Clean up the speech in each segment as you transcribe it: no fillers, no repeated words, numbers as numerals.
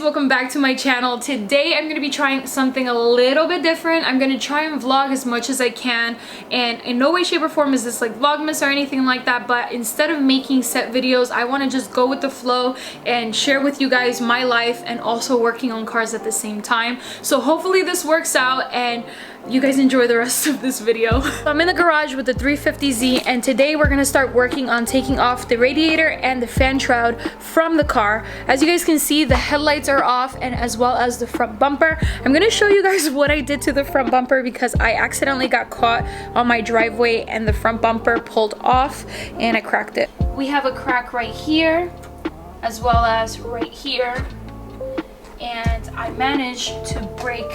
welcome back to my channel. Today I'm going to be trying something a little bit different. I'm going to try and vlog as much as I can, and in no way shape or form is this like vlogmas or anything like that, but instead of making set videos I want to just go with the flow and share with you guys my life and also working on cars at the same time. So hopefully this works out and you guys enjoy the rest of this video. I'm in the garage with the 350Z, and today we're gonna start working on taking off the radiator and the fan shroud from the car. As you guys can see, the headlights are off, and as well as the front bumper. I'm gonna show you guys what I did to the front bumper because I accidentally got caught on my driveway and the front bumper pulled off and I cracked it. We have a crack right here as well as right here, and I managed to break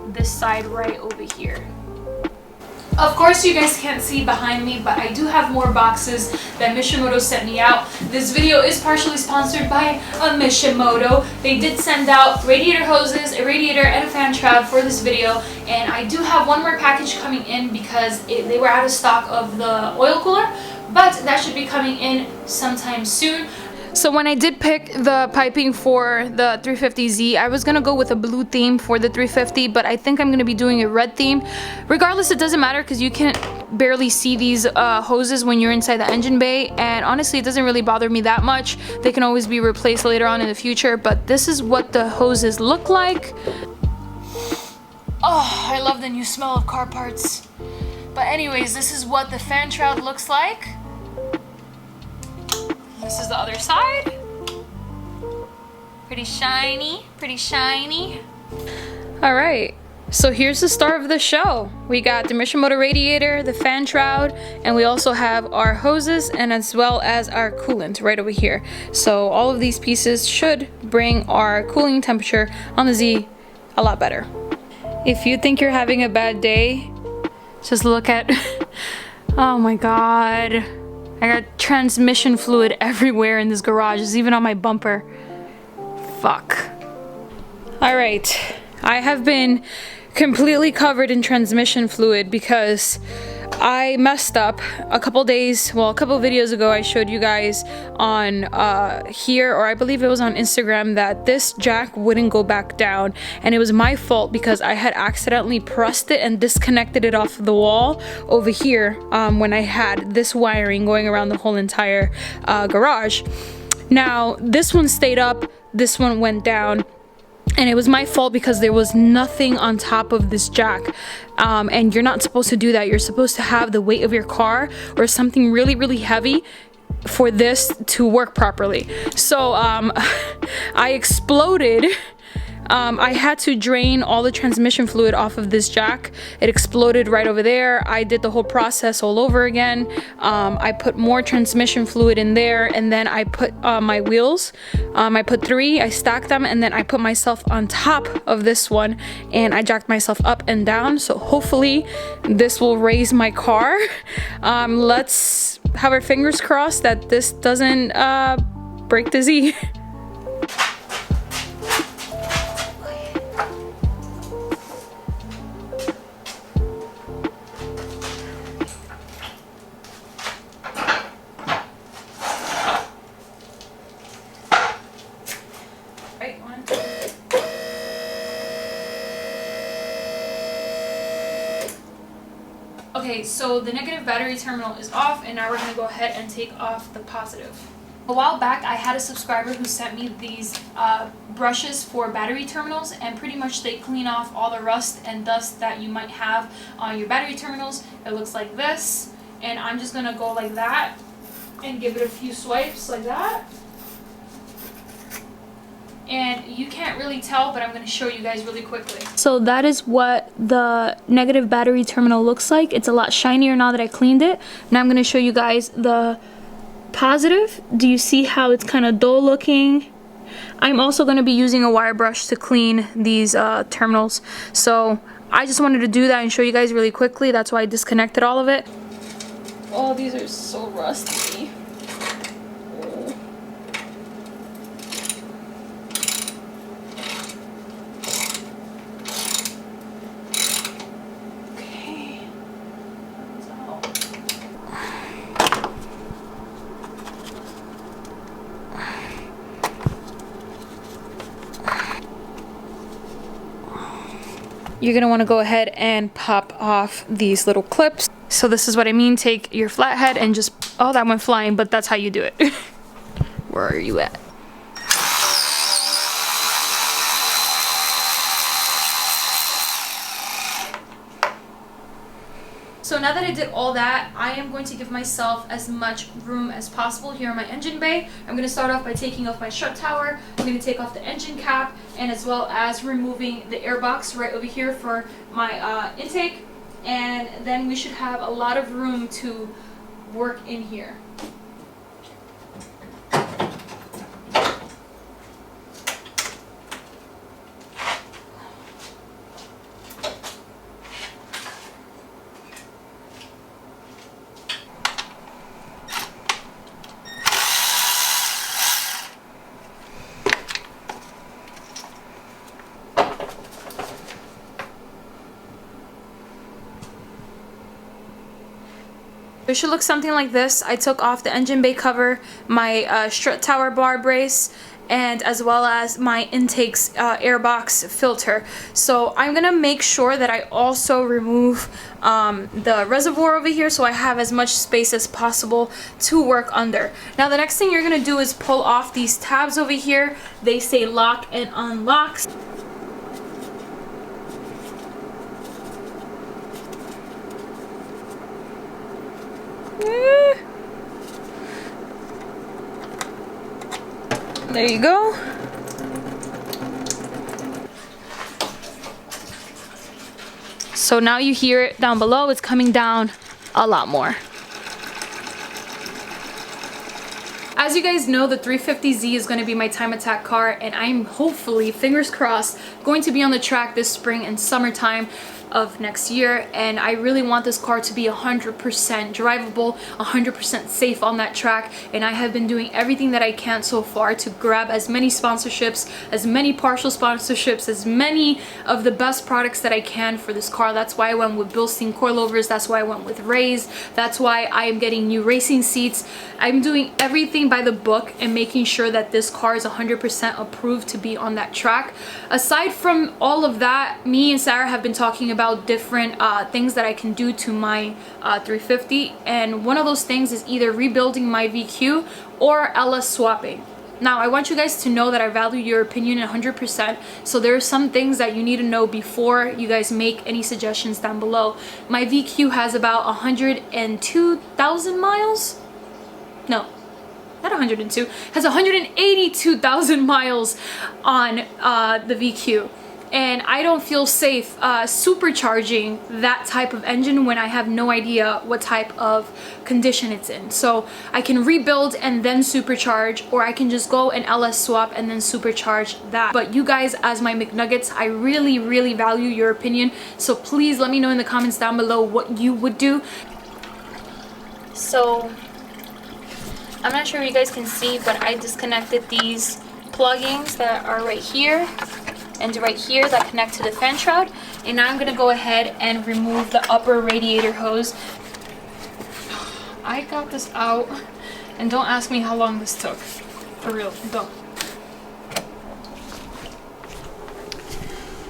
this side right over here. Of course you guys can't see behind me, but I do have more boxes that Mishimoto sent me out. This video is partially sponsored by Mishimoto. They did send out radiator hoses, a radiator, and a fan shroud for this video, and I do have one more package coming in because they were out of stock of the oil cooler, but that should be coming in sometime soon. So when I did pick the piping for the 350Z, I was gonna go with a blue theme for the 350, but I think I'm gonna be doing a red theme. Regardless, it doesn't matter because you can barely see these hoses when you're inside the engine bay, and honestly it doesn't really bother me that much. They can always be replaced later on in the future, but this is what the hoses look like. Oh, I love the new smell of car parts. But anyways, this is what the fan shroud looks like. This is the other side. Pretty shiny, pretty shiny. All right, so here's the star of the show. We got the Mishimoto radiator, the fan shroud, and we also have our hoses and as well as our coolant right over here. So all of these pieces should bring our cooling temperature on the Z a lot better. If you think you're having a bad day, just look at, oh my God. I got transmission fluid everywhere in this garage. It's even on my bumper. Fuck. Alright. I have been completely covered in transmission fluid because I messed up a couple videos ago. I showed you guys on here, or I believe it was on Instagram, that this jack wouldn't go back down, and it was my fault because I had accidentally pressed it and disconnected it off the wall over here when I had this wiring going around the whole entire garage. Now this one stayed up, this one went down, and it was my fault because there was nothing on top of this jack, and you're not supposed to do that. You're supposed to have the weight of your car or something really, really heavy for this to work properly. So I exploded. I had to drain all the transmission fluid off of this jack. It exploded right over there. I did the whole process all over again. I put more transmission fluid in there, and then I put my wheels. I put 3, I stacked them, and then I put myself on top of this one, and I jacked myself up and down. So hopefully this will raise my car. Let's have our fingers crossed that this doesn't break the Z. Okay, so the negative battery terminal is off, and now we're going to go ahead and take off the positive. A while back I had a subscriber who sent me these brushes for battery terminals, and pretty much they clean off all the rust and dust that you might have on your battery terminals. It looks like this, and I'm just going to go like that and give it a few swipes like that. And you can't really tell, but I'm going to show you guys really quickly. So that is what the negative battery terminal looks like. It's a lot shinier now that I cleaned it. Now I'm going to show you guys the positive. Do you see how it's kind of dull looking? I'm also going to be using a wire brush to clean these terminals. So I just wanted to do that and show you guys really quickly. That's why I disconnected all of it. Oh, these are so rusty. you're gonna wanna go ahead and pop off these little clips. So this is what I mean, take your flathead and just, oh, that went flying, but that's how you do it. Where are you at? So now that I did all that, I am going to give myself as much room as possible here in my engine bay. I'm going to start off by taking off my strut tower. I'm going to take off the engine cap, and as well as removing the air box right over here for my intake. And then we should have a lot of room to work in here. It should look something like this. I took off the engine bay cover, my strut tower bar brace, and as well as my intake's airbox filter. So I'm gonna make sure that I also remove the reservoir over here so I have as much space as possible to work under. Now the next thing you're gonna do is pull off these tabs over here. They say lock and unlock. There you go. So now you hear it down below. It's coming down a lot more. As you guys know, the 350Z is going to be my time attack car, and I'm hopefully, fingers crossed, going to be on the track this spring and summertime of next year, and I really want this car to be 100% drivable, 100% safe on that track, and I have been doing everything that I can so far to grab as many sponsorships, as many partial sponsorships, as many of the best products that I can for this car. That's why I went with Bilstein coilovers, that's why I went with Rays, that's why I am getting new racing seats. I'm doing everything by the book and making sure that this car is 100% approved to be on that track. Aside from all of that, me and Sarah have been talking about different things that I can do to my 350, and one of those things is either rebuilding my VQ or LS swapping. Now I want you guys to know that I value your opinion 100%, so there are some things that you need to know before you guys make any suggestions down below. My VQ has about 102,000 miles? No, not 102, has 182,000 miles on the VQ. And I don't feel safe supercharging that type of engine when I have no idea what type of condition it's in. So I can rebuild and then supercharge, or I can just go and LS swap and then supercharge that. But you guys, as my McNuggets, I really, really value your opinion. So please let me know in the comments down below what you would do. So I'm not sure if you guys can see, but I disconnected these plugins that are right here and right here that connect to the fan shroud, and now I'm gonna go ahead and remove the upper radiator hose. I got this out, and don't ask me how long this took. For real, don't.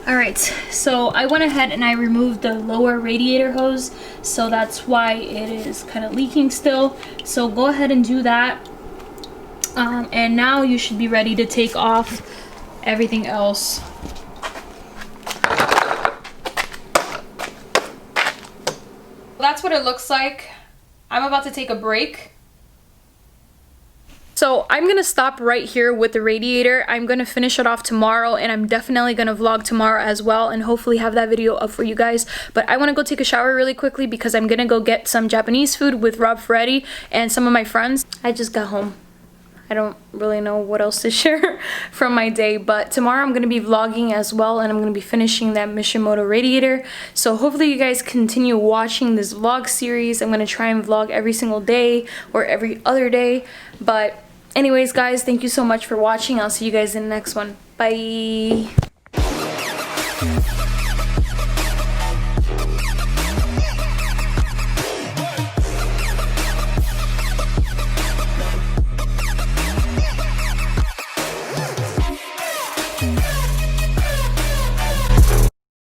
Alright, so I went ahead and I removed the lower radiator hose, so that's why it is kind of leaking still. So go ahead and do that, and now you should be ready to take off everything else. That's what it looks like. I'm about to take a break. So I'm gonna stop right here with the radiator. I'm gonna finish it off tomorrow, and I'm definitely gonna vlog tomorrow as well, and hopefully have that video up for you guys. But I wanna go take a shower really quickly because I'm gonna go get some Japanese food with Rob Ferretti and some of my friends. I just got home. I don't really know what else to share from my day, but tomorrow I'm going to be vlogging as well, and I'm going to be finishing that Mishimoto radiator. So hopefully you guys continue watching this vlog series. I'm going to try and vlog every single day or every other day. But anyways, guys, thank you so much for watching. I'll see you guys in the next one. Bye. Yeah.